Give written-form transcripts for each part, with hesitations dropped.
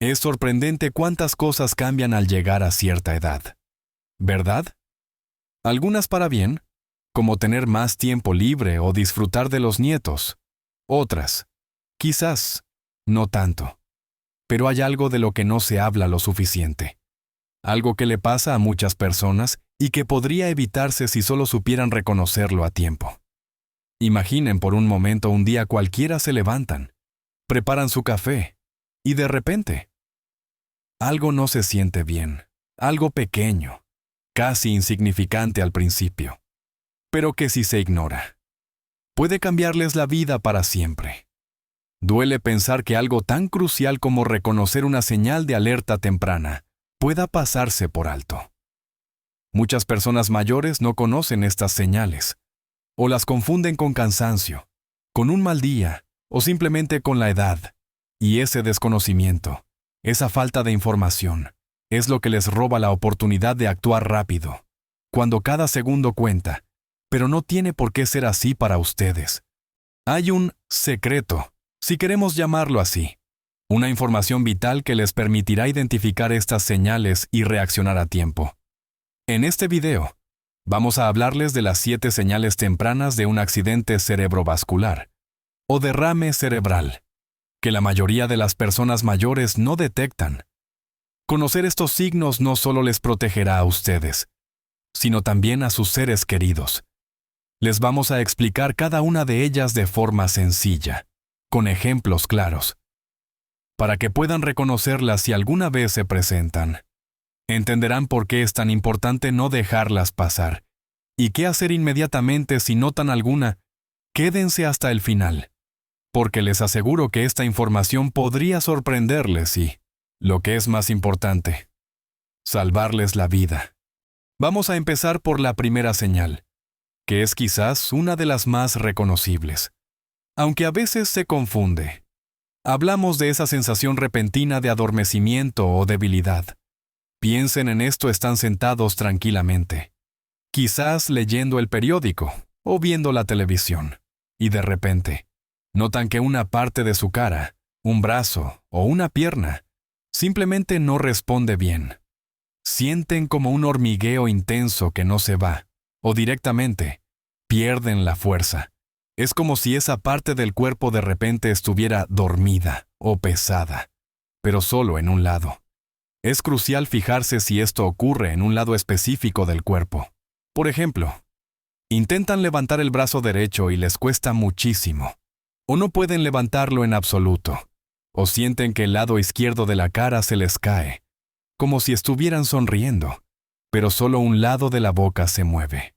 Es sorprendente cuántas cosas cambian al llegar a cierta edad, ¿verdad? Algunas para bien, como tener más tiempo libre o disfrutar de los nietos. Otras, quizás, no tanto. Pero hay algo de lo que no se habla lo suficiente. Algo que le pasa a muchas personas y que podría evitarse si solo supieran reconocerlo a tiempo. Imaginen por un momento un día cualquiera se levantan, preparan su café y de repente, algo no se siente bien, algo pequeño, casi insignificante al principio, pero que si se ignora, puede cambiarles la vida para siempre. Duele pensar que algo tan crucial como reconocer una señal de alerta temprana pueda pasarse por alto. Muchas personas mayores no conocen estas señales, o las confunden con cansancio, con un mal día, o simplemente con la edad. Y ese desconocimiento, esa falta de información, es lo que les roba la oportunidad de actuar rápido, cuando cada segundo cuenta, pero no tiene por qué ser así para ustedes. Hay un secreto, si queremos llamarlo así, una información vital que les permitirá identificar estas señales y reaccionar a tiempo. En este video, vamos a hablarles de las 7 señales tempranas de un accidente cerebrovascular o derrame cerebral, que la mayoría de las personas mayores no detectan. Conocer estos signos no solo les protegerá a ustedes, sino también a sus seres queridos. Les vamos a explicar cada una de ellas de forma sencilla, con ejemplos claros, para que puedan reconocerlas si alguna vez se presentan. Entenderán por qué es tan importante no dejarlas pasar, y qué hacer inmediatamente si notan alguna. Quédense hasta el final, porque les aseguro que esta información podría sorprenderles y, lo que es más importante, salvarles la vida. Vamos a empezar por la primera señal, que es quizás una de las más reconocibles, aunque a veces se confunde. Hablamos de esa sensación repentina de adormecimiento o debilidad. Piensen en esto, están sentados tranquilamente, quizás leyendo el periódico o viendo la televisión, y de repente, notan que una parte de su cara, un brazo o una pierna, simplemente no responde bien. Sienten como un hormigueo intenso que no se va, o directamente, pierden la fuerza. Es como si esa parte del cuerpo de repente estuviera dormida o pesada, pero solo en un lado. Es crucial fijarse si esto ocurre en un lado específico del cuerpo. Por ejemplo, intentan levantar el brazo derecho y les cuesta muchísimo, o no pueden levantarlo en absoluto, o sienten que el lado izquierdo de la cara se les cae, como si estuvieran sonriendo, pero solo un lado de la boca se mueve.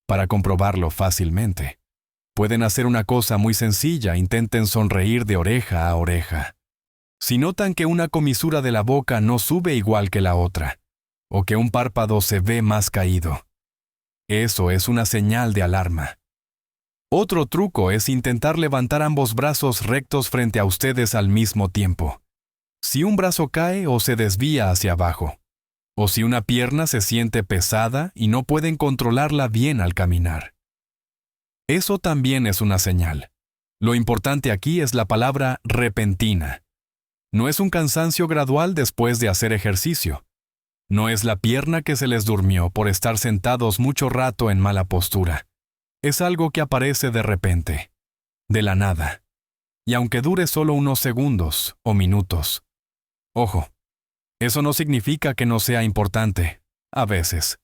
Para comprobarlo fácilmente, pueden hacer una cosa muy sencilla: intenten sonreír de oreja a oreja. Si notan que una comisura de la boca no sube igual que la otra, o que un párpado se ve más caído, eso es una señal de alarma. Otro truco es intentar levantar ambos brazos rectos frente a ustedes al mismo tiempo. Si un brazo cae o se desvía hacia abajo, o si una pierna se siente pesada y no pueden controlarla bien al caminar, eso también es una señal. Lo importante aquí es la palabra repentina. No es un cansancio gradual después de hacer ejercicio. No es la pierna que se les durmió por estar sentados mucho rato en mala postura. Es algo que aparece de repente, de la nada. Y aunque dure solo unos segundos o minutos. Ojo, eso no significa que no sea importante, a veces.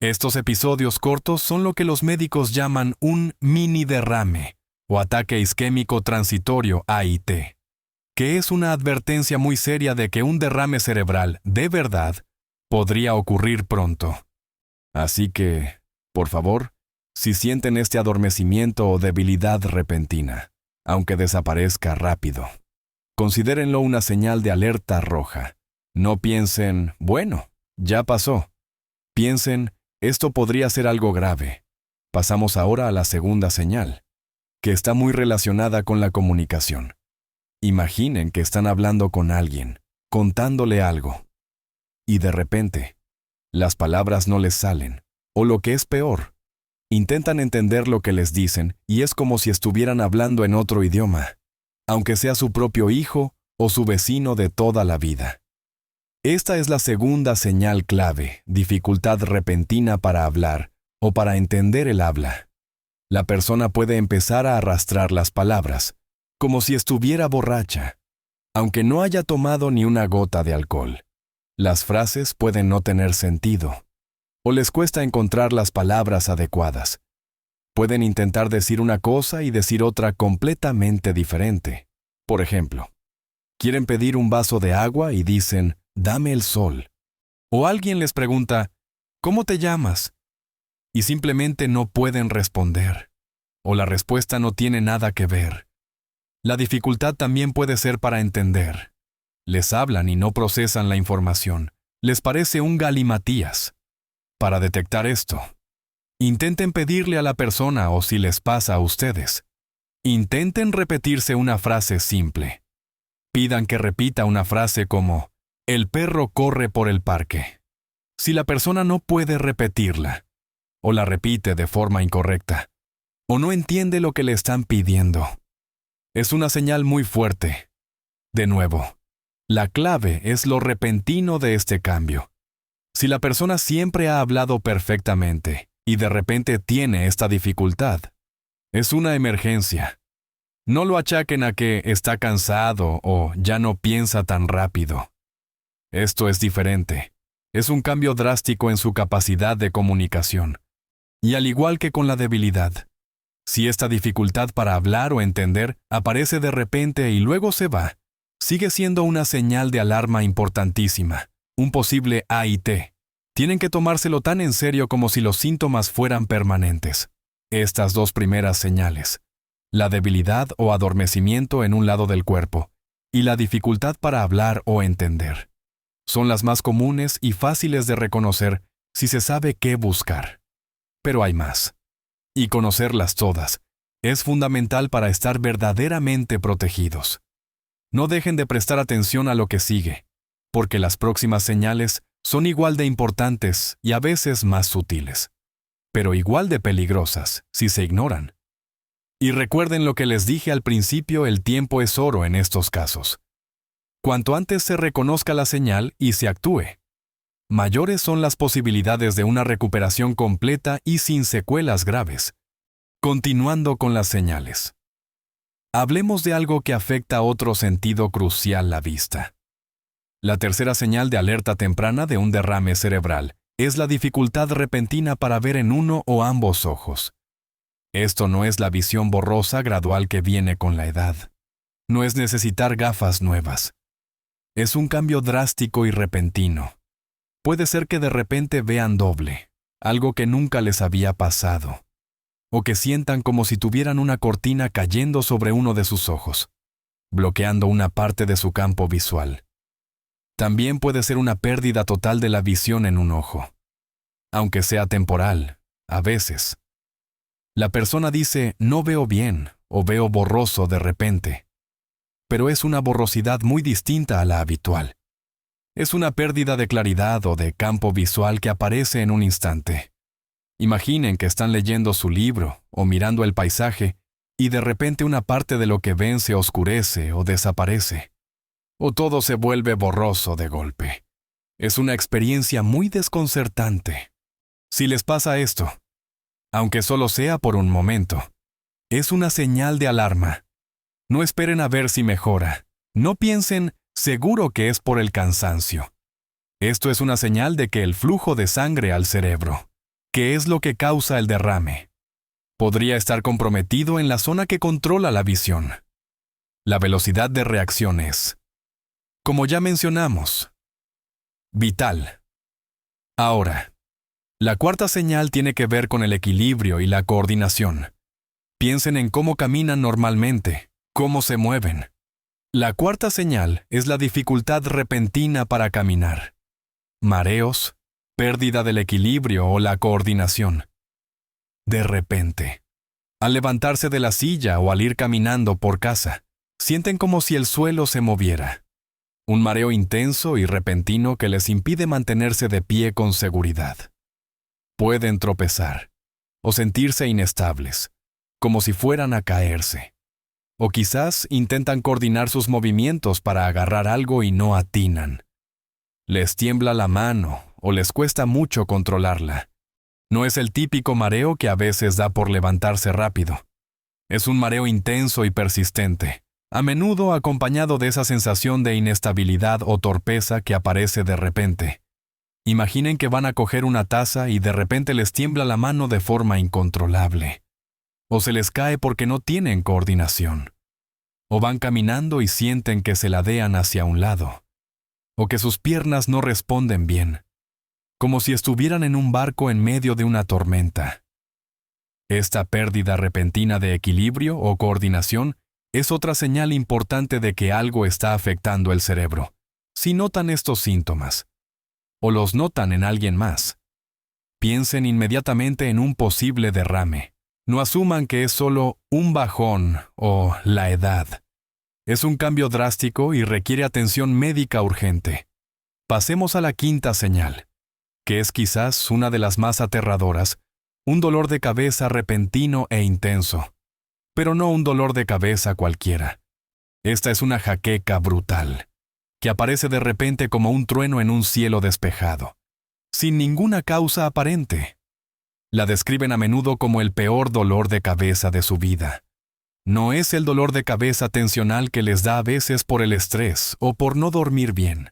Estos episodios cortos son lo que los médicos llaman un mini derrame o ataque isquémico transitorio AIT, que es una advertencia muy seria de que un derrame cerebral, de verdad, podría ocurrir pronto. Así que, por favor, si sienten este adormecimiento o debilidad repentina, aunque desaparezca rápido, considérenlo una señal de alerta roja. No piensen, bueno, ya pasó. Piensen, esto podría ser algo grave. Pasamos ahora a la segunda señal, que está muy relacionada con la comunicación. Imaginen que están hablando con alguien, contándole algo, y de repente, las palabras no les salen, o lo que es peor, intentan entender lo que les dicen y es como si estuvieran hablando en otro idioma, aunque sea su propio hijo o su vecino de toda la vida. Esta es la segunda señal clave, dificultad repentina para hablar o para entender el habla. La persona puede empezar a arrastrar las palabras, como si estuviera borracha, aunque no haya tomado ni una gota de alcohol. Las frases pueden no tener sentido, o les cuesta encontrar las palabras adecuadas. Pueden intentar decir una cosa y decir otra completamente diferente. Por ejemplo, quieren pedir un vaso de agua y dicen, «Dame el sol». O alguien les pregunta, «¿Cómo te llamas?», y simplemente no pueden responder, o la respuesta no tiene nada que ver. La dificultad también puede ser para entender. Les hablan y no procesan la información. Les parece un galimatías. Para detectar esto, intenten pedirle a la persona, o si les pasa a ustedes, intenten repetirse una frase simple. Pidan que repita una frase como, «El perro corre por el parque». Si la persona no puede repetirla, o la repite de forma incorrecta, o no entiende lo que le están pidiendo, es una señal muy fuerte. De nuevo, la clave es lo repentino de este cambio. Si la persona siempre ha hablado perfectamente y de repente tiene esta dificultad, es una emergencia. No lo achaquen a que está cansado o ya no piensa tan rápido. Esto es diferente. Es un cambio drástico en su capacidad de comunicación. Y al igual que con la debilidad, si esta dificultad para hablar o entender aparece de repente y luego se va, sigue siendo una señal de alarma importantísima, un posible AIT. Tienen que tomárselo tan en serio como si los síntomas fueran permanentes. Estas dos primeras señales, la debilidad o adormecimiento en un lado del cuerpo y la dificultad para hablar o entender, son las más comunes y fáciles de reconocer si se sabe qué buscar. Pero hay más. Y conocerlas todas es fundamental para estar verdaderamente protegidos. No dejen de prestar atención a lo que sigue, porque las próximas señales son igual de importantes y a veces más sutiles, pero igual de peligrosas si se ignoran. Y recuerden lo que les dije al principio, el tiempo es oro en estos casos. Cuanto antes se reconozca la señal y se actúe, mayores son las posibilidades de una recuperación completa y sin secuelas graves. Continuando con las señales. Hablemos de algo que afecta a otro sentido crucial, la vista. La tercera señal de alerta temprana de un derrame cerebral es la dificultad repentina para ver en uno o ambos ojos. Esto no es la visión borrosa gradual que viene con la edad. No es necesitar gafas nuevas. Es un cambio drástico y repentino. Puede ser que de repente vean doble, algo que nunca les había pasado, o que sientan como si tuvieran una cortina cayendo sobre uno de sus ojos, bloqueando una parte de su campo visual. También puede ser una pérdida total de la visión en un ojo, aunque sea temporal, a veces. La persona dice, no veo bien, o veo borroso de repente, pero es una borrosidad muy distinta a la habitual. Es una pérdida de claridad o de campo visual que aparece en un instante. Imaginen que están leyendo su libro o mirando el paisaje y de repente una parte de lo que ven se oscurece o desaparece, o todo se vuelve borroso de golpe. Es una experiencia muy desconcertante. Si les pasa esto, aunque solo sea por un momento, es una señal de alarma. No esperen a ver si mejora. No piensen, seguro que es por el cansancio. Esto es una señal de que el flujo de sangre al cerebro, que es lo que causa el derrame, podría estar comprometido en la zona que controla la visión. La velocidad de reacción es, como ya mencionamos, vital. Ahora, la cuarta señal tiene que ver con el equilibrio y la coordinación. Piensen en cómo caminan normalmente, cómo se mueven. La cuarta señal es la dificultad repentina para caminar. Mareos, pérdida del equilibrio o la coordinación. De repente, al levantarse de la silla o al ir caminando por casa, sienten como si el suelo se moviera. Un mareo intenso y repentino que les impide mantenerse de pie con seguridad. Pueden tropezar o sentirse inestables, como si fueran a caerse. O quizás intentan coordinar sus movimientos para agarrar algo y no atinan. Les tiembla la mano o les cuesta mucho controlarla. No es el típico mareo que a veces da por levantarse rápido. Es un mareo intenso y persistente, a menudo acompañado de esa sensación de inestabilidad o torpeza que aparece de repente. Imaginen que van a coger una taza y de repente les tiembla la mano de forma incontrolable. O se les cae porque no tienen coordinación. O van caminando y sienten que se ladean hacia un lado. O que sus piernas no responden bien, como si estuvieran en un barco en medio de una tormenta. Esta pérdida repentina de equilibrio o coordinación es otra señal importante de que algo está afectando el cerebro. Si notan estos síntomas, o los notan en alguien más, piensen inmediatamente en un posible derrame. No asuman que es solo un bajón o la edad. Es un cambio drástico y requiere atención médica urgente. Pasemos a la quinta señal, que es quizás una de las más aterradoras, un dolor de cabeza repentino e intenso. Pero no un dolor de cabeza cualquiera. Esta es una jaqueca brutal, que aparece de repente como un trueno en un cielo despejado, sin ninguna causa aparente. La describen a menudo como el peor dolor de cabeza de su vida. No es el dolor de cabeza tensional que les da a veces por el estrés o por no dormir bien.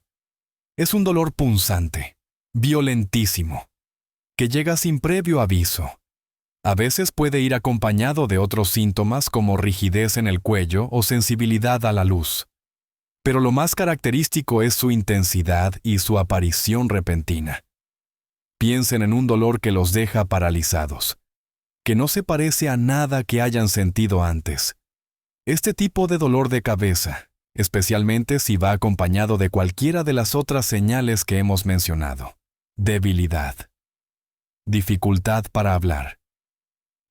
Es un dolor punzante, violentísimo, que llega sin previo aviso. A veces puede ir acompañado de otros síntomas como rigidez en el cuello o sensibilidad a la luz. Pero lo más característico es su intensidad y su aparición repentina. Piensen en un dolor que los deja paralizados, que no se parece a nada que hayan sentido antes. Este tipo de dolor de cabeza, especialmente si va acompañado de cualquiera de las otras señales que hemos mencionado. Debilidad, dificultad para hablar,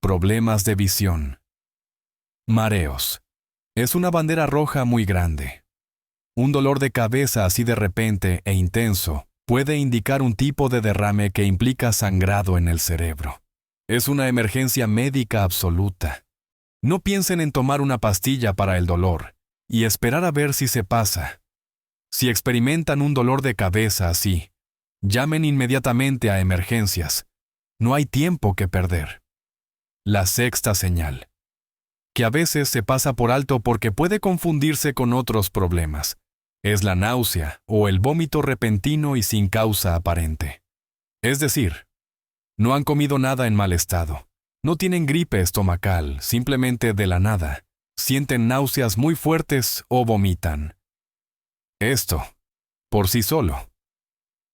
problemas de visión, mareos. Es una bandera roja muy grande. Un dolor de cabeza así de repente e intenso puede indicar un tipo de derrame que implica sangrado en el cerebro. Es una emergencia médica absoluta. No piensen en tomar una pastilla para el dolor y esperar a ver si se pasa. Si experimentan un dolor de cabeza así, llamen inmediatamente a emergencias. No hay tiempo que perder. La sexta señal, que a veces se pasa por alto porque puede confundirse con otros problemas, es la náusea o el vómito repentino y sin causa aparente. Es decir, no han comido nada en mal estado, no tienen gripe estomacal, simplemente de la nada, sienten náuseas muy fuertes o vomitan. Esto, por sí solo,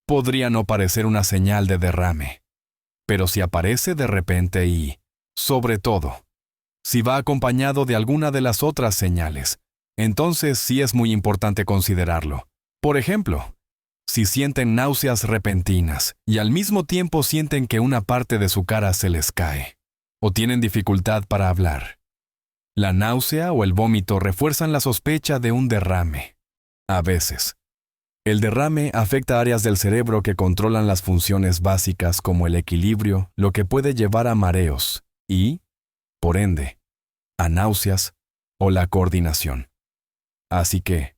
podría no parecer una señal de derrame, pero si aparece de repente y, sobre todo, si va acompañado de alguna de las otras señales, entonces sí es muy importante considerarlo. Por ejemplo, si sienten náuseas repentinas y al mismo tiempo sienten que una parte de su cara se les cae, o tienen dificultad para hablar. La náusea o el vómito refuerzan la sospecha de un derrame. A veces, el derrame afecta áreas del cerebro que controlan las funciones básicas como el equilibrio, lo que puede llevar a mareos y, por ende, a náuseas o la coordinación. Así que,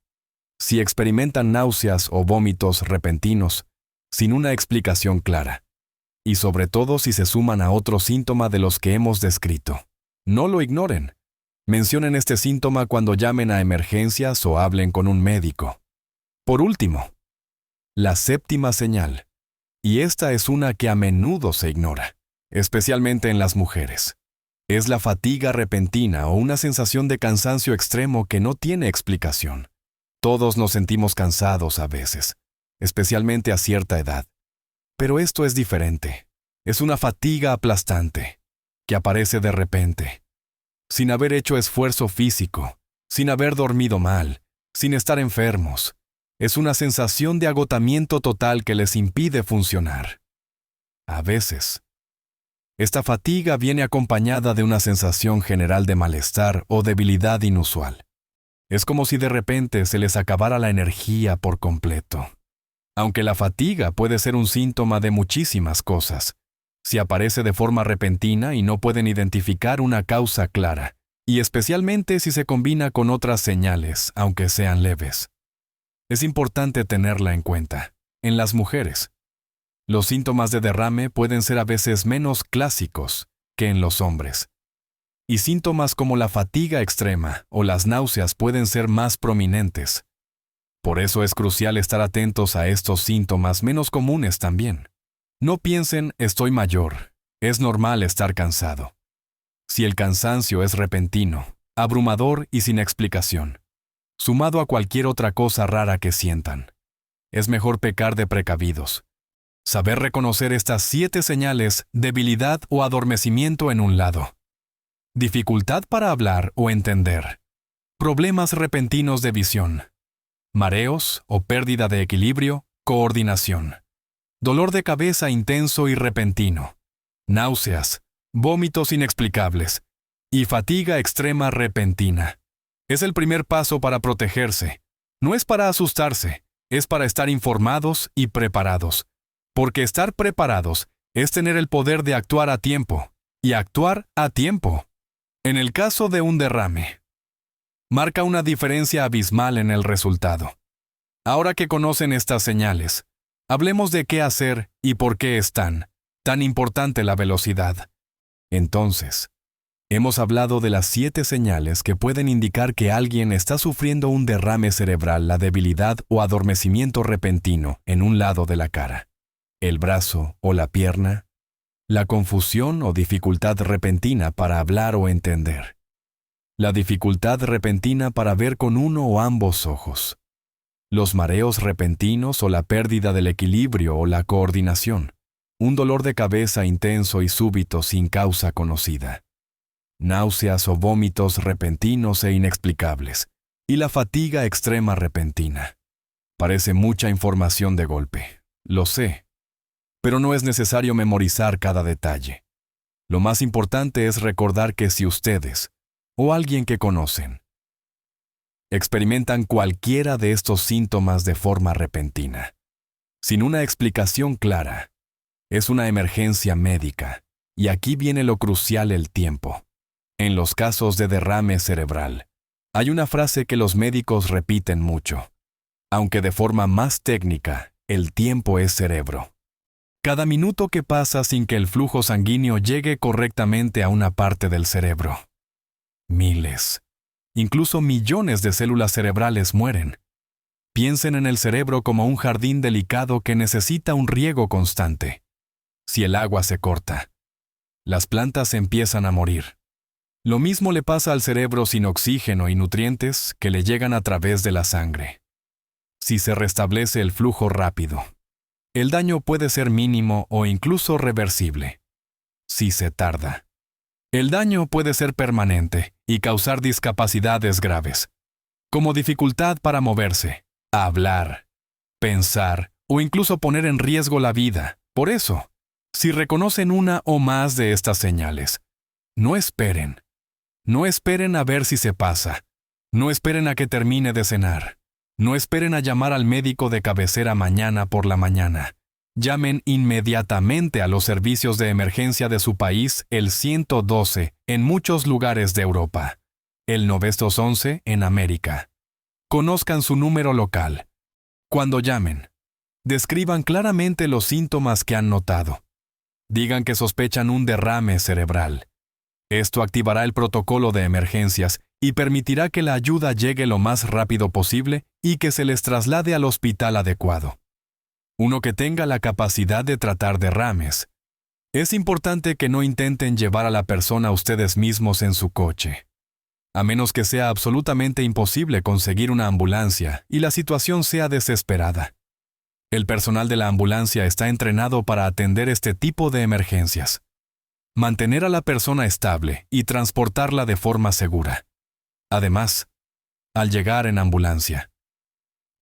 si experimentan náuseas o vómitos repentinos, sin una explicación clara, y sobre todo si se suman a otro síntoma de los que hemos descrito, no lo ignoren. Mencionen este síntoma cuando llamen a emergencias o hablen con un médico. Por último, la séptima señal, y esta es una que a menudo se ignora, especialmente en las mujeres. Es la fatiga repentina o una sensación de cansancio extremo que no tiene explicación. Todos nos sentimos cansados a veces, especialmente a cierta edad. Pero esto es diferente. Es una fatiga aplastante, que aparece de repente, sin haber hecho esfuerzo físico, sin haber dormido mal, sin estar enfermos. Es una sensación de agotamiento total que les impide funcionar. A veces, esta fatiga viene acompañada de una sensación general de malestar o debilidad inusual. Es como si de repente se les acabara la energía por completo. Aunque la fatiga puede ser un síntoma de muchísimas cosas, si aparece de forma repentina y no pueden identificar una causa clara, y especialmente si se combina con otras señales, aunque sean leves. Es importante tenerla en cuenta. En las mujeres, los síntomas de derrame pueden ser a veces menos clásicos que en los hombres, y síntomas como la fatiga extrema o las náuseas pueden ser más prominentes. Por eso es crucial estar atentos a estos síntomas menos comunes también. No piensen, estoy mayor, es normal estar cansado. Si el cansancio es repentino, abrumador y sin explicación, sumado a cualquier otra cosa rara que sientan, es mejor pecar de precavidos. Saber reconocer estas 7 señales, debilidad o adormecimiento en un lado. Dificultad para hablar o entender. Problemas repentinos de visión. Mareos o pérdida de equilibrio, coordinación. Dolor de cabeza intenso y repentino. Náuseas, vómitos inexplicables y fatiga extrema repentina. Es el primer paso para protegerse. No es para asustarse, es para estar informados y preparados. Porque estar preparados es tener el poder de actuar a tiempo, y actuar a tiempo. En el caso de un derrame, marca una diferencia abismal en el resultado. Ahora que conocen estas señales, hablemos de qué hacer y por qué es tan importante la velocidad. Entonces, hemos hablado de las 7 señales que pueden indicar que alguien está sufriendo un derrame cerebral, la debilidad o adormecimiento repentino en un lado de la cara, el brazo o la pierna, la confusión o dificultad repentina para hablar o entender, la dificultad repentina para ver con uno o ambos ojos, los mareos repentinos o la pérdida del equilibrio o la coordinación, un dolor de cabeza intenso y súbito sin causa conocida, náuseas o vómitos repentinos e inexplicables, y la fatiga extrema repentina. Parece mucha información de golpe, lo sé, pero no es necesario memorizar cada detalle. Lo más importante es recordar que si ustedes, o alguien que conocen, experimentan cualquiera de estos síntomas de forma repentina, sin una explicación clara, es una emergencia médica, y aquí viene lo crucial: el tiempo. En los casos de derrame cerebral, hay una frase que los médicos repiten mucho, aunque de forma más técnica: el tiempo es cerebro. Cada minuto que pasa sin que el flujo sanguíneo llegue correctamente a una parte del cerebro, miles, incluso millones de células cerebrales mueren. Piensen en el cerebro como un jardín delicado que necesita un riego constante. Si el agua se corta, las plantas empiezan a morir. Lo mismo le pasa al cerebro sin oxígeno y nutrientes que le llegan a través de la sangre. Si se restablece el flujo rápido, el daño puede ser mínimo o incluso reversible. Si se tarda, el daño puede ser permanente y causar discapacidades graves, como dificultad para moverse, hablar, pensar o incluso poner en riesgo la vida. Por eso, si reconocen una o más de estas señales, no esperen. No esperen a ver si se pasa. No esperen a que termine de cenar. No esperen a llamar al médico de cabecera mañana por la mañana. Llamen inmediatamente a los servicios de emergencia de su país, el 112 en muchos lugares de Europa, el 911 en América. Conozcan su número local. Cuando llamen, describan claramente los síntomas que han notado. Digan que sospechan un derrame cerebral. Esto activará el protocolo de emergencias y permitirá que la ayuda llegue lo más rápido posible y que se les traslade al hospital adecuado. Uno que tenga la capacidad de tratar derrames. Es importante que no intenten llevar a la persona ustedes mismos en su coche, a menos que sea absolutamente imposible conseguir una ambulancia y la situación sea desesperada. El personal de la ambulancia está entrenado para atender este tipo de emergencias. Mantener a la persona estable y transportarla de forma segura. Además, al llegar en ambulancia,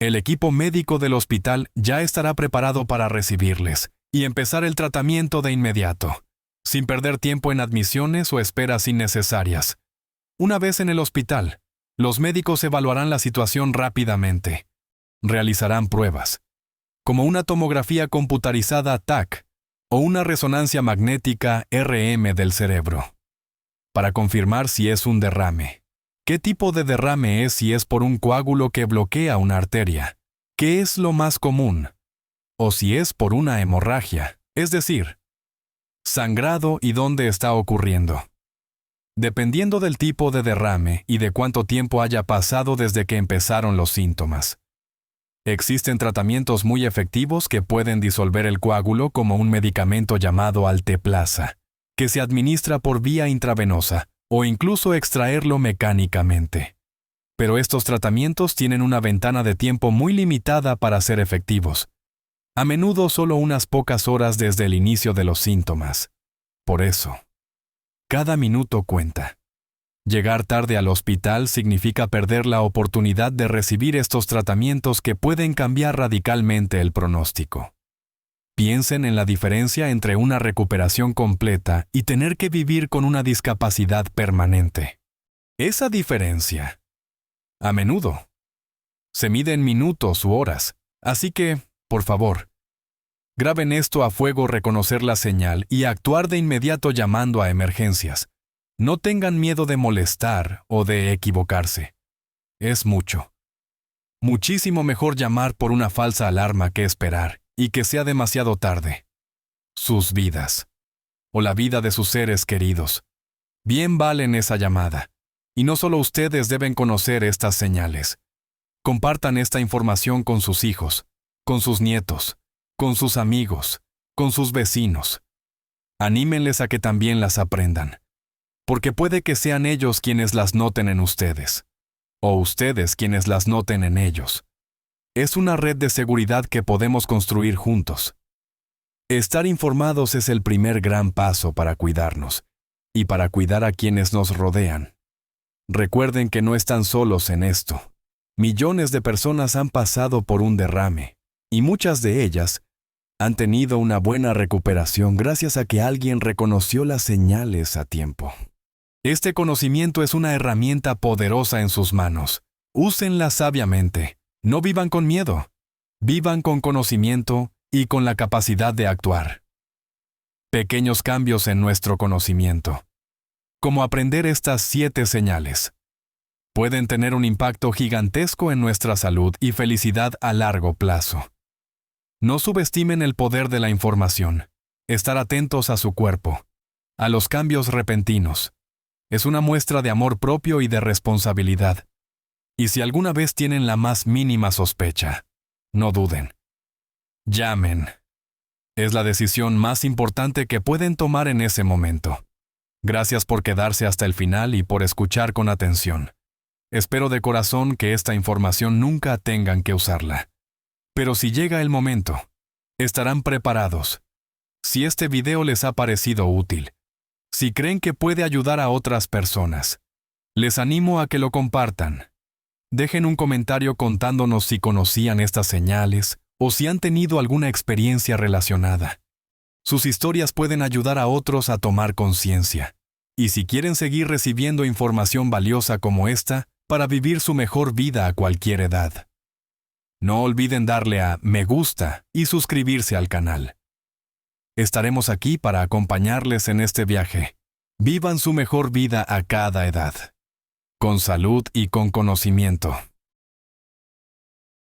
el equipo médico del hospital ya estará preparado para recibirles y empezar el tratamiento de inmediato, sin perder tiempo en admisiones o esperas innecesarias. Una vez en el hospital, los médicos evaluarán la situación rápidamente. Realizarán pruebas, como una tomografía computarizada TAC o una resonancia magnética RM del cerebro, para confirmar si es un derrame. ¿Qué tipo de derrame es si es por un coágulo que bloquea una arteria? ¿Qué es lo más común? O si es por una hemorragia, es decir, sangrado y dónde está ocurriendo. Dependiendo del tipo de derrame y de cuánto tiempo haya pasado desde que empezaron los síntomas. Existen tratamientos muy efectivos que pueden disolver el coágulo como un medicamento llamado Alteplasa, que se administra por vía intravenosa o incluso extraerlo mecánicamente. Pero estos tratamientos tienen una ventana de tiempo muy limitada para ser efectivos. A menudo solo unas pocas horas desde el inicio de los síntomas. Por eso, cada minuto cuenta. Llegar tarde al hospital significa perder la oportunidad de recibir estos tratamientos que pueden cambiar radicalmente el pronóstico. Piensen en la diferencia entre una recuperación completa y tener que vivir con una discapacidad permanente. Esa diferencia, a menudo, se mide en minutos u horas, así que, por favor, graben esto a fuego: reconocer la señal y actuar de inmediato llamando a emergencias. No tengan miedo de molestar o de equivocarse. Es muchísimo mejor llamar por una falsa alarma que esperar y que sea demasiado tarde. Sus vidas, o la vida de sus seres queridos, bien valen esa llamada. Y no solo ustedes deben conocer estas señales. Compartan esta información con sus hijos, con sus nietos, con sus amigos, con sus vecinos. Anímenles a que también las aprendan, porque puede que sean ellos quienes las noten en ustedes, o ustedes quienes las noten en ellos. Es una red de seguridad que podemos construir juntos. Estar informados es el primer gran paso para cuidarnos, y para cuidar a quienes nos rodean. Recuerden que no están solos en esto. Millones de personas han pasado por un derrame, y muchas de ellas han tenido una buena recuperación gracias a que alguien reconoció las señales a tiempo. Este conocimiento es una herramienta poderosa en sus manos. Úsenla sabiamente. No vivan con miedo. Vivan con conocimiento y con la capacidad de actuar. Pequeños cambios en nuestro conocimiento, como aprender estas 7 señales, pueden tener un impacto gigantesco en nuestra salud y felicidad a largo plazo. No subestimen el poder de la información. Estar atentos a su cuerpo, a los cambios repentinos. Es una muestra de amor propio y de responsabilidad. Y si alguna vez tienen la más mínima sospecha, no duden. Llamen. Es la decisión más importante que pueden tomar en ese momento. Gracias por quedarse hasta el final y por escuchar con atención. Espero de corazón que esta información nunca tengan que usarla. Pero si llega el momento, estarán preparados. Si este video les ha parecido útil, si creen que puede ayudar a otras personas, les animo a que lo compartan. Dejen un comentario contándonos si conocían estas señales o si han tenido alguna experiencia relacionada. Sus historias pueden ayudar a otros a tomar conciencia. Y si quieren seguir recibiendo información valiosa como esta para vivir su mejor vida a cualquier edad, no olviden darle a me gusta y suscribirse al canal. Estaremos aquí para acompañarles en este viaje. Vivan su mejor vida a cada edad, con salud y con conocimiento.